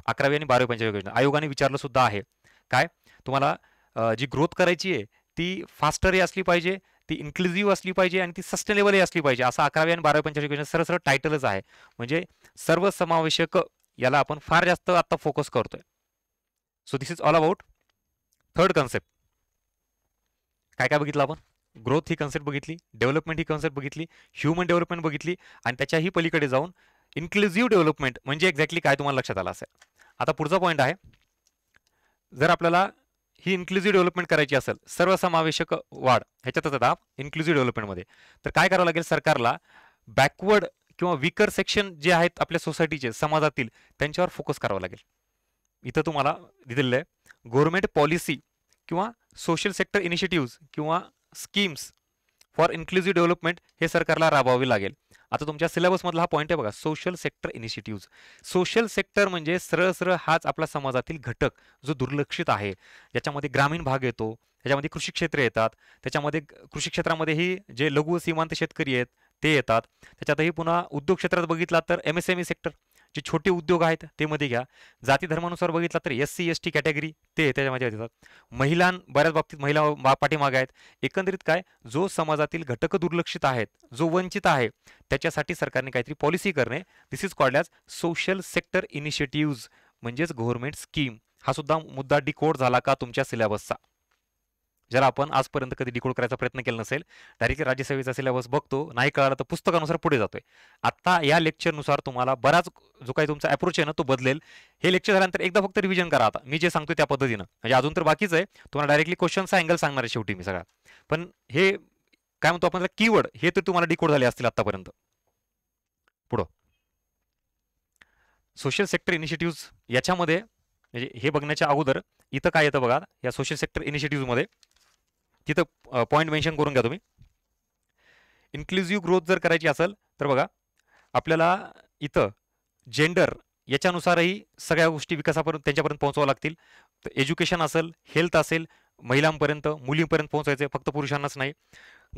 11वी आणि 12वी पंचवार्षिक योजना. आयोगाने विचारलं सुद्धा आहे काय तुम्हाला जी ग्रोथ करायची आहे ती फास्टरही असली पाहिजे, ती इन्क्लुझिव्ह असली पाहिजे आणि ती सस्टेनेबलही असली पाहिजे. असं 11वी आणि 12वी पंचवार्षिक योजना सरळ सरळ टायटलच आहे. म्हणजे सर्वसमावेशक याला आपण फार जास्त आता फोकस करतोय. So this is all about third concept. काय काय बघितलं आपण? ग्रोथ ही कन्सेप्ट बघितली, डेव्हलपमेंट ही कन्सेप्ट बघितली, ह्युमन डेव्हलपमेंट बघितली आणि त्याच्याही पलीकडे जाऊन इन्क्लुझिव्ह डेव्हलपमेंट म्हणजे एक्झॅक्टली काय तुम्हाला लक्षात आलं असेल. आता पुढचा पॉईंट आहे, जर आपल्याला ही इन्क्लुझिव्ह डेव्हलपमेंट करायची असेल, सर्वसमावेशक वाढ ह्याच्यातच आता इन्क्लुझिव्ह डेव्हलपमेंटमध्ये, तर काय करावं लागेल सरकारला? बॅकवर्ड किंवा विकर सेक्शन जे आहेत आपल्या सोसायटीचे, समाजातील, त्यांच्यावर फोकस करावा लागेल. इथं तुम्हाला दिलेलं आहे गव्हर्नमेंट पॉलिसी किंवा सोशल सेक्टर इनिशिएटिव्ह किंवा स्कीम्स फॉर इन्क्लुझिव्ह डेव्हलपमेंट हे सरकारला राबवावे लागेल. आता तुमच्या सिलेबसमधला हा पॉईंट आहे बघा, social sector initiative. Social sector म्हणजे सरळ सरळ हाच आपला समाजातील घटक जो दुर्लक्षित आहे, ज्याच्यामध्ये ग्रामीण भाग येतो, त्याच्यामध्ये कृषी क्षेत्र येतात, त्याच्यामध्ये कृषी क्षेत्रामध्येही जे लघु सीमांत शेतकरी आहेत ते येतात, त्याच्यातही पुन्हा उद्योग क्षेत्रात बघितला तर MSME सेक्टर, जे छोटे उद्योग आहेत ते मध्ये घ्या. जाती धर्मानुसार बघितला तर SC ST कॅटेगरी ते त्याच्यामध्ये येतात. महिलां बऱ्याच बाबतीत महिला पाठीमागे आहेत. एकंदरीत काय, जो समाजातील घटक दुर्लक्षित आहेत, जो वंचित आहे, त्याच्यासाठी सरकारने काहीतरी पॉलिसी करणे, this is called as social sector initiative म्हणजेच गव्हर्नमेंट स्कीम. हा सुद्धा मुद्दा डिकोड झाला का तुमच्या सिलेबसचा? ज्याला आपण आजपर्यंत कधी डिकोड करायचा प्रयत्न केला नसेल, डायरेक्टली राज्यसेवेचा सिलेबस बघतो, नाही कळालं तर पुस्तकानुसार पुढे जातोय. आता या लेक्चरनुसार तुम्हाला बराच जो काही तुमचा अप्रोच आहे ना तो बदलेल. हे लेक्चर झाल्यानंतर एकदा फक्त रिव्हिजन करा. आता मी जे सांगतो त्या पद्धतीनं, म्हणजे अजून तर बाकीच आहे, तुम्हाला डायरेक्टली क्वेश्चनचा अँगल सांगणार आहे शेवटी मी सगळा. पण हे काय म्हणतो आपण कीवर्ड, हे तर तुम्हाला डिकोड झाले असतील आतापर्यंत. पुढं सोशल सेक्टर इनिशिएटिव्ह, याच्यामध्ये म्हणजे हे बघण्याच्या अगोदर इथं काय येतं बघा, या सोशल सेक्टर इनिशिएटिव्हमध्ये तिथं पॉईंट मेन्शन करून घ्या तुम्ही. इन्क्लुझिव्ह ग्रोथ जर करायची असेल तर बघा, आपल्याला इथं जेंडर याच्यानुसारही सगळ्या गोष्टी विकासापर्यंत त्यांच्यापर्यंत पोहोचावं लागतील. तर एज्युकेशन असेल, हेल्थ असेल, महिलांपर्यंत, मुलींपर्यंत पोहोचायचं आहे, फक्त पुरुषांनाच नाही.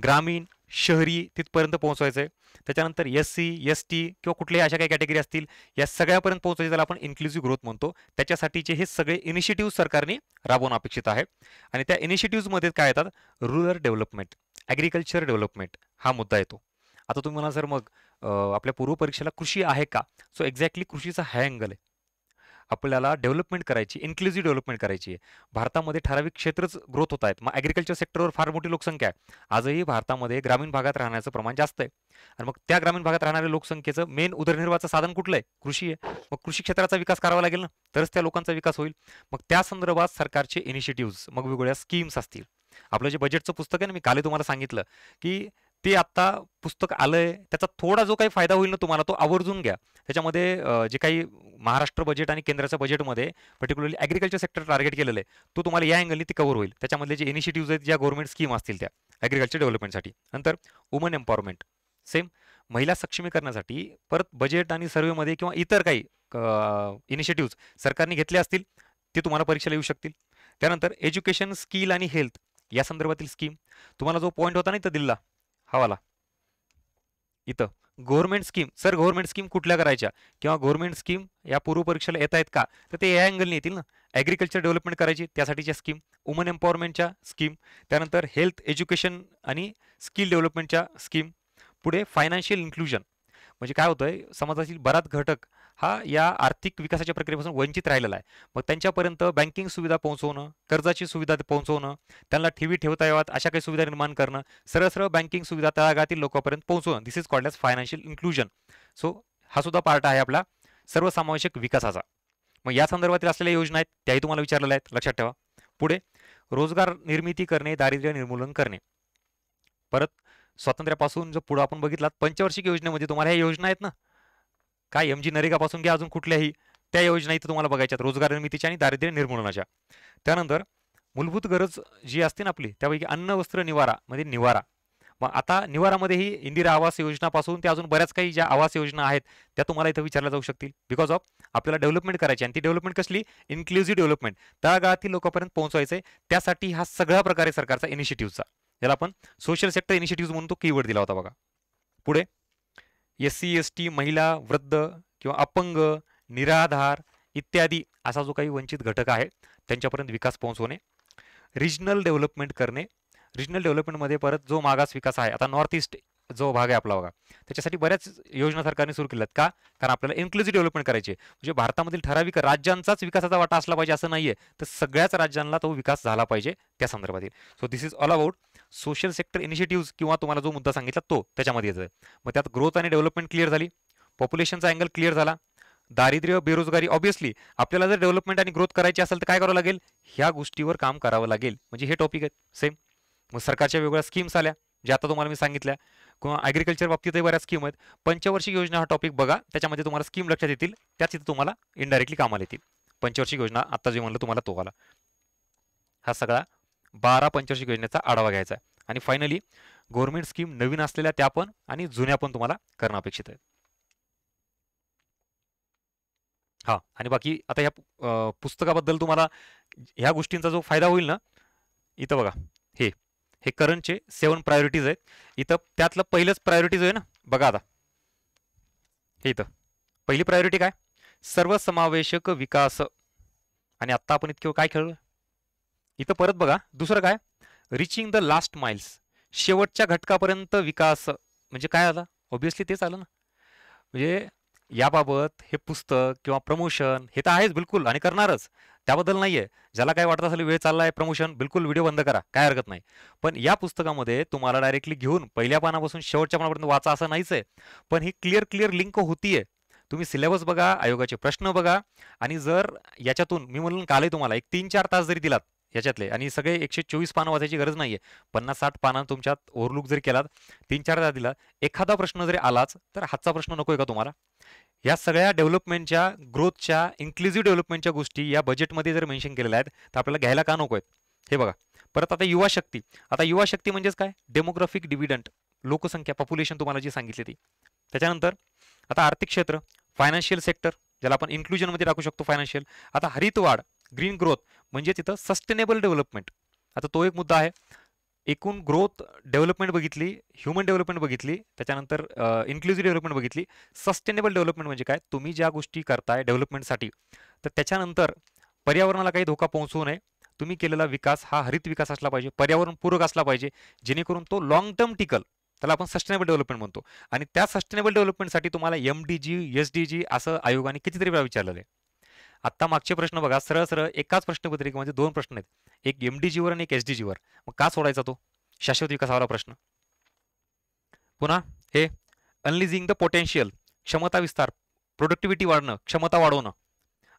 ग्रामीण, शहरी तिथपर्यंत पोहोचायचं आहे. त्याच्यानंतर SC ST किंवा कुठल्याही अशा काही कॅटेगरी असतील, या सगळ्यापर्यंत पोहोचायचं, त्याला आपण इन्क्लुझिव्ह ग्रोथ म्हणतो. त्याच्यासाठीचे हे सगळे इनिशिएटिव्ह सरकारने राबवणं अपेक्षित आहे. आणि त्या इनिशिएटिव्हमध्ये काय येतात? रूरल डेव्हलपमेंट, ॲग्रिकल्चर डेव्हलपमेंट हा मुद्दा येतो. आता तुम्ही मला सर मग आपल्या पूर्वपरीक्षेला कृषी आहे का? सो एक्झॅक्टली कृषीचा हा अँगल आहे. आपल्याला डेव्हलपमेंट करायची, इन्क्लुझिव्ह डेव्हलपमेंट करायची आहे. भारतामध्ये ठराविक क्षेत्रच ग्रोथ होत आहेत. मग ॲग्रिकल्चर सेक्टरवर फार मोठी लोकसंख्या आहे. आजही भारतामध्ये ग्रामीण भागात राहण्याचं प्रमाण जास्त आहे. आणि मग त्या ग्रामीण भागात राहणाऱ्या लोकसंख्येचं मेन उदरनिर्वाहाचं साधन कुठलं आहे? कृषी आहे. मग कृषी क्षेत्राचा विकास करावा लागेल ना, तरच त्या लोकांचा विकास होईल. मग त्या संदर्भात सरकारचे इनिशिएटिव्ह, मग वेगवेगळ्या स्कीम्स असतील. आपलं जे बजेटचं पुस्तक आहे ना, मी काल तुम्हाला सांगितलं की ते आत्ता पुस्तक आलंय, त्याचा थोडा जो काही फायदा होईल ना तुम्हाला, तो आवर्जून घ्या. त्याच्यामध्ये जे काही महाराष्ट्र बजेट आणि केंद्राच्या बजेटमध्ये पर्टिक्युलरली ॲग्रिकल्चर सेक्टर टार्गेट केलेलं आहे, तो तुम्हाला या अँगलनी ते कव्हर होईल. त्याच्यामधले जे इनिशिएटिव्ह आहेत, ज्या गव्हर्नमेंट स्कीम असतील त्या ॲग्रिकल्चर डेव्हलपमेंटसाठी. नंतर वुमन एम्पॉवरमेंट, सेम महिला सक्षमीकरणासाठी परत बजेट आणि सर्वेमध्ये किंवा इतर काही इनिशिएटिव्ह सरकारने घेतले असतील, ते तुम्हाला परीक्षेला येऊ शकतील. त्यानंतर एज्युकेशन, स्किल आणि हेल्थ या संदर्भातील स्कीम. तुम्हाला जो पॉईंट होता ना इथं दिला, हवाला इथं government scheme, sir government scheme कुठल्या करायच्या किंवा गव्हर्नमेंट स्कीम या पूर्व परीक्षेला येत आहेत का, तर ते या अँगलने येतील ना. ॲग्रिकल्चर डेव्हलपमेंट करायची, त्यासाठीच्या स्कीम, वुमन एम्पॉवरमेंटच्या स्कीम, त्यानंतर हेल्थ, एज्युकेशन आणि स्किल डेव्हलपमेंटच्या स्कीम. पुढे फायनान्शियल इन्क्लुजन, म्हणजे काय होतंय, समाजातील बराच घटक हा या आर्थिक विकासाच्या प्रक्रियेपासून वंचित राहिलेला आहे. मग त्यांच्यापर्यंत बँकिंग सुविधा पोहोचवणं, कर्जाची सुविधा पोहोचवणं, त्यांना ठेवी ठेवता याव्यात अशा काही सुविधा निर्माण करणं, सरळ सरळ बँकिंग सुविधा तळागाळातील लोकांपर्यंत पोहोचवणं, this is called as financial inclusion. So हा सुद्धा पार्ट आहे आपला सर्वसमावेशक विकासाचा. मग या संदर्भातील असलेल्या योजना आहेत त्याही तुम्हाला विचारलेल्या आहेत, लक्षात ठेवा. पुढे रोजगार निर्मिती करणे, दारिद्र्य निर्मूलन करणे. परत स्वातंत्र्यापासून जो पुढे आपण बघितलात पंचवार्षिक योजनेमध्ये तुम्हाला ह्या योजना आहेत ना, काय MG नरेगापासून घ्या अजून कुठल्याही, त्या योजना इथं तुम्हाला बघायच्यात, रोजगार निर्मितीच्या आणि दारिद्र्य निर्मूलनाच्या. त्यानंतर मूलभूत गरज जी असते ना आपली, त्यापैकी अन्न, वस्त्र, निवारा मध्ये निवारा. मग आता निवारामध्येही इंदिरा आवास योजनापासून ते अजून बऱ्याच काही ज्या आवास योजना आहेत त्या तुम्हाला इथं विचारल्या जाऊ शकतील. बिकॉज ऑफ आपल्याला डेव्हलपमेंट करायची, आणि ती डेव्हलपमेंट कसली? इन्क्लुझिव्ह डेव्हलपमेंट, तळागाळातील लोकांपर्यंत पोहोचवायचं आहे. त्यासाठी हा सगळ्या प्रकारे सरकारचा इनिशिएटिव्हचा, ज्याला आपण सोशल सेक्टर इनिशिएटिव्ह म्हणून तो कीवर्ड दिला होता बघा. पुढे SC ST, महिला, वृद्ध किंवा अपंग, निराधार इत्यादी असा जो काही वंचित घटक आहे त्यांच्यापर्यंत विकास पोहोचवणे. रिजनल डेव्हलपमेंट करणे. रिजनल डेव्हलपमेंटमध्ये परत जो मागास विकास आहे, आता नॉर्थ ईस्ट जो भाग आहे आपला बघा, त्याच्यासाठी बऱ्याच योजना सरकारने सुरू केल्यात. का? कारण आपल्याला इन्क्लुझिव्ह डेव्हलपमेंट करायची, म्हणजे भारतामधील ठराविक राज्यांचाच विकासाचा वाटा असला पाहिजे असं नाहीये, तर सगळ्याच राज्यांना तो विकास झाला पाहिजे त्या संदर्भातील. So this is all about social sector initiative किंवा तुम्हाला जो मुद्दा सांगितला तो त्याच्यामध्ये येतं. मग त्यात ग्रोथ आणि डेव्हलपमेंट क्लिअर झाली, पॉप्युलेशनचा अँगल क्लिअर झाला, दारिद्र्य, बेरोजगारी. ऑब्व्हियसली आपल्याला जर डेव्हलपमेंट आणि ग्रोथ करायची असेल तर काय करावं लागेल? ह्या गोष्टीवर काम करावं लागेल. म्हणजे हे टॉपिक आहेत सेम. मग सरकारच्या वेगवेगळ्या स्कीम्स आल्या, जे आता तुम्हाला मी सांगितल्या, किंवा ॲग्रिकल्चर बाबतीतही बऱ्याच स्कीम आहेत. पंचवार्षिक योजना हा टॉपिक बघा, त्याच्यामध्ये तुम्हाला स्कीम लक्षात येतील, त्याच इथे तुम्हाला इनडायरेक्टली कामाला येतील. पंचवार्षिक योजना आत्ता जे म्हणलं तुम्हाला तो आला. हा सगळा 12 पंचवार्षिक योजनेचा आढावा घ्यायचा आहे. आणि फायनली गव्हर्नमेंट स्कीम नवीन असलेल्या त्या पण आणि जुन्या पण तुम्हाला करणं अपेक्षित आहे. हां, आणि बाकी आता ह्या पुस्तकाबद्दल तुम्हाला ह्या गोष्टींचा जो फायदा होईल ना, इथं बघा, हे हे करंटचे 7 प्रायोरिटीज आहेत. इथं त्यातलं पहिलंच प्रायोरिटीज आहे ना, बघा आता हे इथं पहिली प्रायोरिटी काय? सर्वसमावेशक विकास. आणि आत्ता आपण इतके काय खेळलो? इथं परत बघा, दुसरं काय? रिचिंग द लास्ट माइल्स, शेवटच्या घटकापर्यंत विकास. म्हणजे काय आलं? ऑब्व्हियसली तेच आलं ना. म्हणजे याबाबत हे पुस्तक किंवा प्रमोशन हे तर आहेच बिलकुल आणि करणारच, त्याबद्दल नाही आहे. ज्याला काय वाटत असेल वेळ चालला आहे प्रमोशन, बिलकुल व्हिडिओ बंद करा, काय हरकत नाही. पण या पुस्तकामध्ये तुम्हाला डायरेक्टली घेऊन पहिल्या पानापासून शेवटच्या पानापर्यंत वाचा असं नाहीच आहे. पण ही क्लिअर क्लिअर लिंक होतीये. तुम्ही सिलेबस बघा, आयोगाचे प्रश्न बघा, आणि जर याच्यातून मी म्हणून कालही तुम्हाला एक 3-4 तास जरी दिलात याच्यातले, आणि सगळे 124 पानं वाचायची गरज नाहीये, 50-60 पानं तुमच्यात ओव्हरलुक जरी केलात, 3-4 तास दिला, एखादा प्रश्न जरी आलाच तर हातचा प्रश्न नकोय का तुम्हाला? या सगळ्या डेव्हलपमेंटच्या, ग्रोथच्या, इन्क्लुझिव्ह डेव्हलपमेंटच्या गोष्टी या बजेटमध्ये जर मेन्शन केलेल्या आहेत तर आपल्याला घ्यायला का नको आहेत? हे बघा. परत आता युवा शक्ती. आता युवा शक्ती म्हणजेच काय? डेमोग्राफिक डिव्हिडंट, लोकसंख्या, पॉप्युलेशन तुम्हाला जी सांगितली ती. त्याच्यानंतर आता आर्थिक क्षेत्र, फायनान्शियल सेक्टर, ज्याला आपण इन्क्लुजनमध्ये टाकू शकतो फायनान्शियल. आता हरित वाढ, ग्रीन ग्रोथ, म्हणजे तिथं सस्टेनेबल डेव्हलपमेंट. आता तो एक मुद्दा आहे. एकूण ग्रोथ डेव्हलपमेंट बघितली, ह्युमन डेव्हलपमेंट बघितली, त्याच्यानंतर इन्क्लुझिव्ह डेव्हलपमेंट बघितली. सस्टेनेबल डेव्हलपमेंट म्हणजे काय? तुम्ही ज्या गोष्टी करताय डेव्हलपमेंटसाठी, तर त्याच्यानंतर पर्यावरणाला काही धोका पोहोचवू नये. तुम्ही केलेला विकास हा हरित विकास असला पाहिजे, पर्यावरणपूरक असला पाहिजे, जेणेकरून तो लॉंग टर्म टिकल. त्याला आपण सस्टेनेबल डेव्हलपमेंट म्हणतो. आणि त्या सस्टेनेबल डेव्हलपमेंटसाठी तुम्हाला MDG, SDG असं आयोगाने कितीतरी वेळा विचारलेलं आहे. आत्ता मागचे प्रश्न बघा, सरळ सरळ एकाच प्रश्नपत्रिकेमध्ये 2 प्रश्न आहेत, एक MDG वर आणि एक SDG वर. मग का सोडायचा तो शाश्वत विकासावाला प्रश्न? पुन्हा हे अनलिझिंग द पोटेन्शियल, क्षमता विस्तार, प्रोडक्टिव्हिटी वाढणं, क्षमता वाढवणं,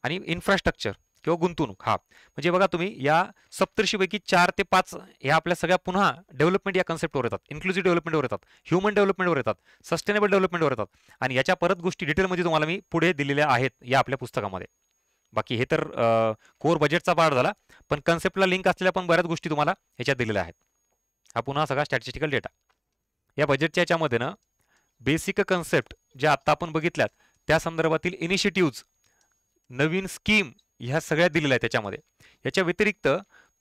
आणि इन्फ्रास्ट्रक्चर किंवा गुंतवणूक. हा म्हणजे बघा, तुम्ही या सप्तर्षीपैकी 4 ते 5 ह्या आपल्या सगळ्या पुन्हा डेव्हलपमेंट या कन्सेप्टवर येतात, इन्क्लुझिव्ह डेव्हलपमेंटवर येतात, ह्युमन डेव्हलपमेंटवर येतात, सस्टेनेबल डेव्हलपमेंटवर येतात. आणि याच्या परत गोष्टी डिटेलमध्ये तुम्हाला मी पुढे दिलेल्या आहेत या आपल्या पुस्तकामध्ये. बाकी हे तर कोर बजेटचा पार्ट झाला, पण कन्सेप्टला लिंक असलेल्या पण बऱ्याच गोष्टी तुम्हाला ह्याच्यात दिलेल्या आहेत. हा पुन्हा सगळा स्टॅटिस्टिकल डेटा. या बजेटच्या याच्यामध्ये ना, बेसिक कन्सेप्ट ज्या आत्ता आपण बघितल्यात त्या संदर्भातील इनिशिएटिव्ज, नवीन स्कीम, ह्या सगळ्या दिलेल्या आहेत त्याच्यामध्ये. याच्या व्यतिरिक्त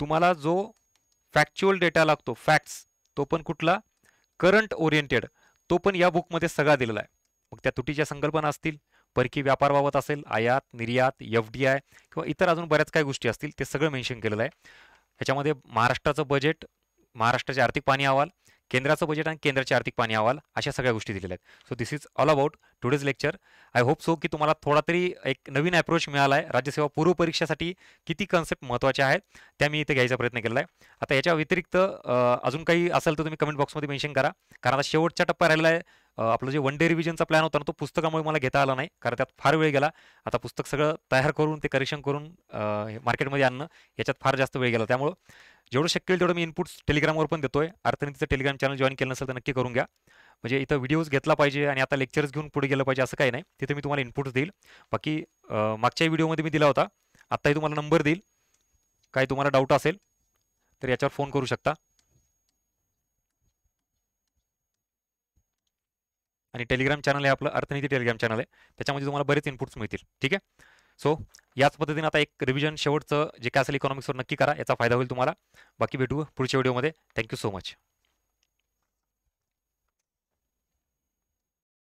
तुम्हाला जो फॅक्च्युअल डेटा लागतो, फॅक्ट्स, तो पण कुठला? करंट ओरिएंटेड, तो पण या बुकमध्ये सगळा दिलेला आहे. मग त्या तुटीच्या संकल्पना असतील, परकीय व्यापाराबाबत असेल, आयात निर्यात, FDI किंवा इतर अजून बऱ्याच काही गोष्टी असतील, ते सगळं मेन्शन केलेलं आहे. ह्याच्यामध्ये महाराष्ट्राचं बजेट, महाराष्ट्राचे आर्थिक पाणी अहवाल, केंद्राचं बजेट आणि केंद्राचे आर्थिक पाणी अहवाल, अशा सगळ्या गोष्टी दिलेल्या आहेत. So this is all about today's lecture. I hope so की तुम्हाला थोडा तरी एक नवीन अप्रोच मिळाला आहे. राज्यसेवा पूर्व परीक्षेसाठी किती कन्सेप्ट महत्त्वाचे आहेत त्या मी इथे घ्यायचा प्रयत्न केला आहे. आता याच्या व्यतिरिक्त अजून काही असेल तर तुम्ही कमेंट बॉक्समध्ये मेन्शन करा, कारण आता शेवटचा टप्पा राहिलेला आहे. आपलं जे 1 डे रिव्हिजनचा प्लॅन होता ना, तो पुस्तकामुळे मला घेता आला नाही, कारण त्यात फार वेळ गेला. आता पुस्तक सगळं तयार करून ते करेक्शन करून मार्केटमध्ये आणणं, याच्यात फार जास्त वेळ गेला. त्यामुळं जेवढं शक्य होईल तेवढं मी इनपुट्स टेलिग्रामवर पण देतोय. अर्थनीतीचं टेलिग्राम चॅनल जॉईन केलं नसेल तर नक्की करून घ्या. म्हणजे इथं व्हिडिओज घेतला पाहिजे आणि आता लेक्चर्स घेऊन पुढे गेलं पाहिजे असं काही नाही. तिथे मी तुम्हाला इनपुट्स देईल. बाकी मागच्याही व्हिडिओमध्ये मी दिला होता, आत्ताही तुम्हाला नंबर देईल. काही तुम्हाला डाऊट असेल तर याच्यावर फोन करू शकता. आणि टेलिग्राम चॅनल आहे आपलं, अर्थनीती टेलिग्राम चॅनल आहे, त्याच्यामध्ये तुम्हाला बरेच इनपुट्स मिळतील. ठीक आहे. सो याच पद्धतीने आता एक रिव्हिजन शेवटचं जे काय असेल इकॉनॉमिक्सवर नक्की करा, याचा फायदा होईल तुम्हाला. बाकी भेटू पुढच्या व्हिडिओमध्ये. Thank you so much.